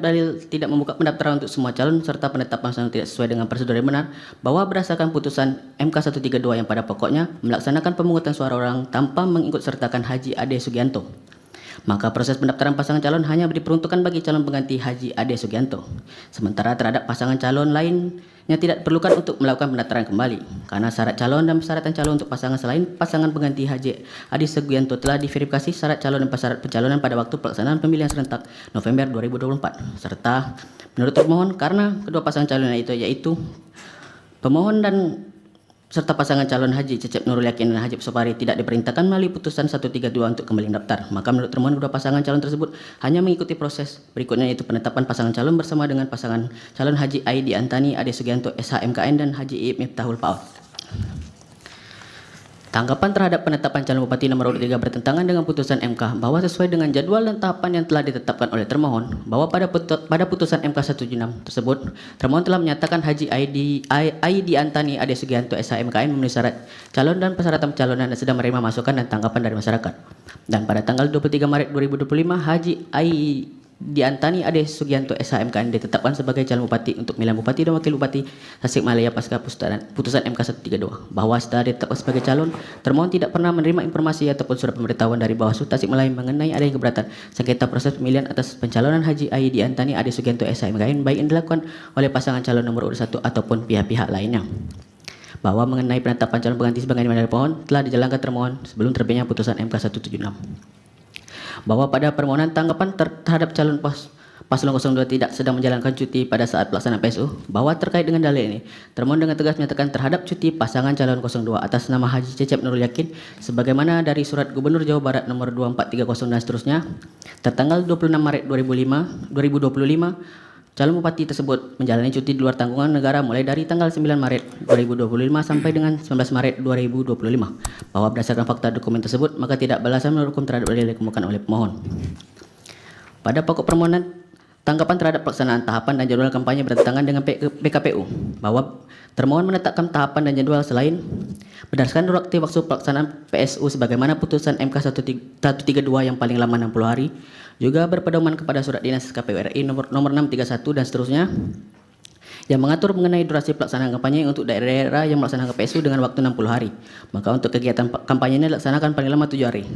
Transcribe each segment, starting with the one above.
dalil tidak membuka pendaftaran untuk semua calon serta penetapan pasangan tidak sesuai dengan prosedur yang benar, bahwa berdasarkan putusan MK 132 yang pada pokoknya melaksanakan pemungutan suara orang tanpa mengikut sertakan Haji Ade Sugianto, maka proses pendaftaran pasangan calon hanya diperuntukkan bagi calon pengganti Haji Ade Sugianto. Sementara terhadap pasangan calon lainnya tidak diperlukan untuk melakukan pendaftaran kembali, karena syarat calon dan persyaratan calon untuk pasangan selain pasangan pengganti Haji Ade Sugianto telah diverifikasi syarat calon dan persyarat pencalonan pada waktu pelaksanaan pemilihan serentak November 2024. Serta menurut termohon, karena kedua pasangan calon yaitu pemohon dan serta pasangan calon Haji Cecep Nurul Yakin dan Haji Sopari tidak diperintahkan melalui putusan 132 untuk kembali mendaftar, maka menurut termohon kedua pasangan calon tersebut hanya mengikuti proses berikutnya, yaitu penetapan pasangan calon bersama dengan pasangan calon Haji Aidi Antani Ade Sugianto SHMKN dan Haji Iip Miftahul Paut. Tanggapan terhadap penetapan calon bupati nomor urut 3 bertentangan dengan putusan MK, bahwa sesuai dengan jadwal dan tahapan yang telah ditetapkan oleh termohon, bahwa pada putusan MK 176 tersebut termohon telah menyatakan Haji Aidi Antani Ade Sugianto SHMKN memenuhi syarat calon dan persyaratan pencalonan dan sedang menerima masukan dan tanggapan dari masyarakat. Dan pada tanggal 23 Maret 2025 Haji Aidi Antani Ade Sugianto SHMKN ditetapkan sebagai calon bupati untuk pemilihan bupati dan wakil bupati Tasikmalaya pasca putusan MK 132, bahwa setelah ditetapkan sebagai calon, termohon tidak pernah menerima informasi ataupun surat pemberitahuan dari Bawaslu Tasikmalaya mengenai adanya keberatan sengketa proses pemilihan atas pencalonan Haji Aidi Antani Ade Sugianto SHMKN baik yang dilakukan oleh pasangan calon nomor urut 1 ataupun pihak-pihak lainnya. Bahwa mengenai penetapan calon pengganti sebagaimana dari pohon telah dijalankan termohon sebelum terbitnya putusan MK 176. Bahwa pada permohonan tanggapan terhadap calon paslon 02 tidak sedang menjalankan cuti pada saat pelaksanaan PSU, bahwa terkait dengan dalil ini, termohon dengan tegas menyatakan terhadap cuti pasangan calon 02 atas nama Haji Cecep Nurul Yakin, sebagaimana dari Surat Gubernur Jawa Barat nomor 2430 dan seterusnya, tertanggal 26 Maret 2025, calon bupati tersebut menjalani cuti di luar tanggungan negara mulai dari tanggal 9 Maret 2025 sampai dengan 19 Maret 2025, bahwa berdasarkan fakta dokumen tersebut maka tidak beralasan menurut hukum terhadap dalil yang dikemukakan oleh pemohon. Pada pokok permohonan, tanggapan terhadap pelaksanaan tahapan dan jadwal kampanye bertentangan dengan PKPU, bahwa termohon menetapkan tahapan dan jadwal selain berdasarkan waktu pelaksanaan PSU sebagaimana putusan MK 132 yang paling lama 60 hari, juga berpedoman kepada surat dinas KPU RI nomor 631 dan seterusnya yang mengatur mengenai durasi pelaksanaan kampanye untuk daerah-daerah yang melaksanakan PSU dengan waktu 60 hari. Maka untuk kegiatan kampanye ini dilaksanakan paling lama 7 hari.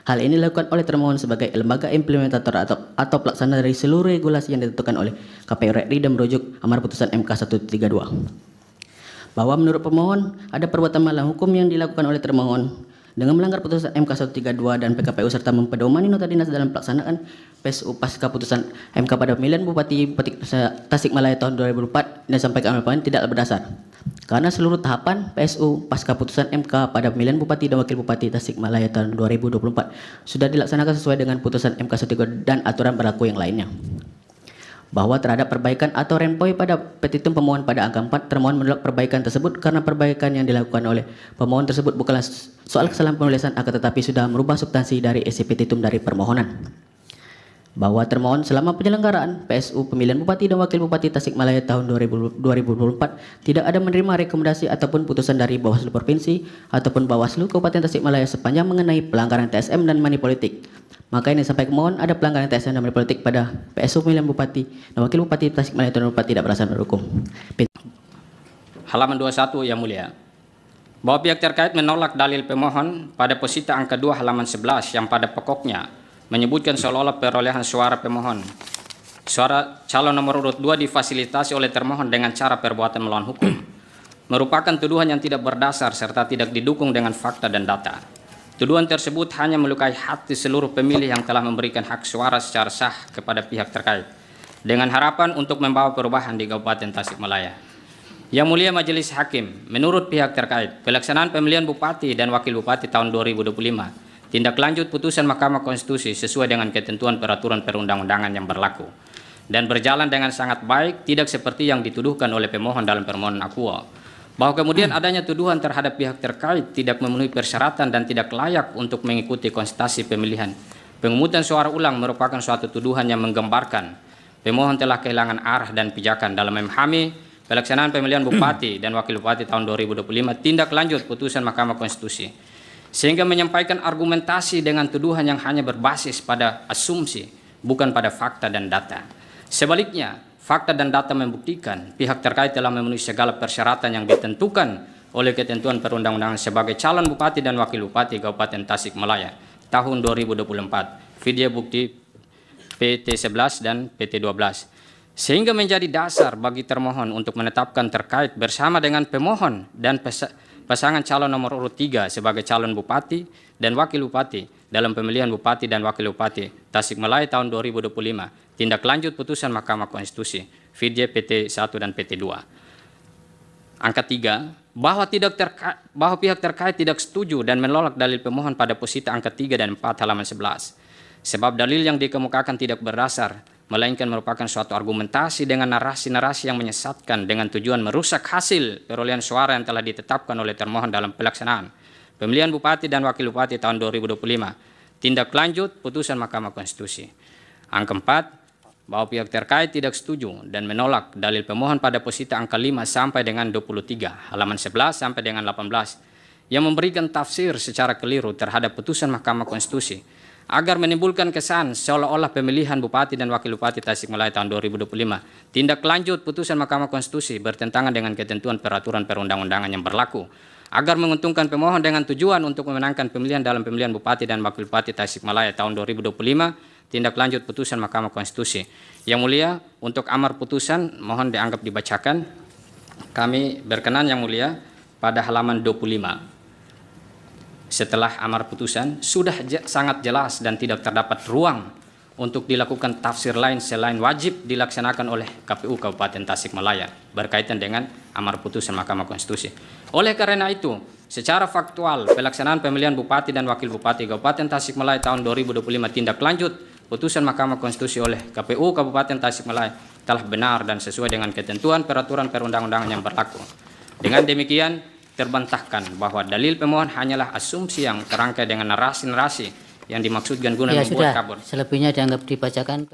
Hal ini dilakukan oleh termohon sebagai lembaga implementator atau pelaksana dari seluruh regulasi yang ditentukan oleh KPU RI dan merujuk amar putusan MK 132. Bahwa menurut pemohon ada perbuatan melawan hukum yang dilakukan oleh termohon dengan melanggar putusan MK 132 dan PKPU serta mempedomani nota dinas dalam pelaksanaan PSU pasca putusan MK pada pemilihan Bupati Tasikmalaya tahun 2004 dan sampai ke pemohon tidak berdasar. Karena seluruh tahapan PSU pasca putusan MK pada pemilihan Bupati dan Wakil Bupati Tasikmalaya tahun 2024 sudah dilaksanakan sesuai dengan putusan MK 132 dan aturan berlaku yang lainnya. Bahwa terhadap perbaikan atau renpoy pada petitum pemohon pada angka 4, termohon menolak perbaikan tersebut karena perbaikan yang dilakukan oleh pemohon tersebut bukanlah soal kesalahan penulisan akan tetapi sudah merubah substansi dari isi petitum dari permohonan. Bahwa termohon selama penyelenggaraan PSU pemilihan Bupati dan Wakil Bupati Tasikmalaya tahun 2024 tidak ada menerima rekomendasi ataupun putusan dari Bawaslu Provinsi ataupun Bawaslu Kabupaten Tasikmalaya sepanjang mengenai pelanggaran TSM dan money politik. Maka ini sampai kemohon ada pelanggaran TSM dan money politik pada PSU pemilihan Bupati dan Wakil Bupati Tasikmalaya tahun 2024 tidak beralasan berhukum. Halaman 21 yang mulia. Bahwa pihak terkait menolak dalil pemohon pada posita angka 2 halaman 11 yang pada pokoknya menyebutkan seolah-olah perolehan suara pemohon suara calon nomor urut 2 difasilitasi oleh termohon dengan cara perbuatan melawan hukum merupakan tuduhan yang tidak berdasar serta tidak didukung dengan fakta dan data. Tuduhan tersebut hanya melukai hati seluruh pemilih yang telah memberikan hak suara secara sah kepada pihak terkait dengan harapan untuk membawa perubahan di Kabupaten Tasikmalaya. Yang mulia Majelis Hakim, menurut pihak terkait, pelaksanaan pemilihan Bupati dan Wakil Bupati tahun 2025 tindak lanjut putusan Mahkamah Konstitusi sesuai dengan ketentuan peraturan perundang-undangan yang berlaku dan berjalan dengan sangat baik, tidak seperti yang dituduhkan oleh pemohon dalam permohonan akuo, bahwa kemudian adanya tuduhan terhadap pihak terkait tidak memenuhi persyaratan dan tidak layak untuk mengikuti konsultasi pemilihan. Pemungutan suara ulang merupakan suatu tuduhan yang menggambarkan pemohon telah kehilangan arah dan pijakan dalam memahami pelaksanaan pemilihan Bupati dan Wakil Bupati tahun 2025 tindak lanjut putusan Mahkamah Konstitusi, sehingga menyampaikan argumentasi dengan tuduhan yang hanya berbasis pada asumsi, bukan pada fakta dan data. Sebaliknya, fakta dan data membuktikan pihak terkait telah memenuhi segala persyaratan yang ditentukan oleh ketentuan perundang-undangan sebagai calon bupati dan wakil bupati Kabupaten Tasikmalaya tahun 2024. Video bukti PT 11 dan PT 12. Sehingga menjadi dasar bagi termohon untuk menetapkan terkait bersama dengan pemohon dan pasangan calon nomor urut 3 sebagai calon bupati dan wakil bupati dalam pemilihan bupati dan wakil bupati Tasikmalaya tahun 2025. Tindak lanjut putusan Mahkamah Konstitusi, video PT 1 dan PT 2. Angka 3, bahwa pihak terkait tidak setuju dan menolak dalil pemohon pada posita angka 3 dan 4 halaman 11. Sebab dalil yang dikemukakan tidak berdasar, melainkan merupakan suatu argumentasi dengan narasi-narasi yang menyesatkan dengan tujuan merusak hasil perolehan suara yang telah ditetapkan oleh termohon dalam pelaksanaan pemilihan bupati dan wakil bupati tahun 2025. Tindak lanjut putusan Mahkamah Konstitusi. Angka 4, bahwa pihak terkait tidak setuju dan menolak dalil pemohon pada posita angka 5 sampai dengan 23, halaman 11 sampai dengan 18, yang memberikan tafsir secara keliru terhadap putusan Mahkamah Konstitusi agar menimbulkan kesan seolah-olah pemilihan bupati dan wakil bupati Tasikmalaya tahun 2025 tindak lanjut putusan Mahkamah Konstitusi bertentangan dengan ketentuan peraturan perundang-undangan yang berlaku, agar menguntungkan pemohon dengan tujuan untuk memenangkan pemilihan dalam pemilihan bupati dan wakil bupati Tasikmalaya tahun 2025, tindak lanjut putusan Mahkamah Konstitusi. Yang mulia, untuk amar putusan mohon dianggap dibacakan. Kami berkenan yang mulia pada halaman 25. Setelah amar putusan sudah sangat jelas dan tidak terdapat ruang untuk dilakukan tafsir lain selain wajib dilaksanakan oleh KPU Kabupaten Tasikmalaya berkaitan dengan amar putusan Mahkamah Konstitusi. Oleh karena itu, secara faktual pelaksanaan pemilihan bupati dan wakil bupati Kabupaten Tasikmalaya tahun 2025 tindak lanjut putusan Mahkamah Konstitusi oleh KPU Kabupaten Tasikmalaya telah benar dan sesuai dengan ketentuan peraturan perundang-undangan yang berlaku. Dengan demikian, terbantahkan bahwa dalil pemohon hanyalah asumsi yang terangkai dengan narasi-narasi yang dimaksudkan guna membuat kabur. Selebihnya dianggap dibacakan.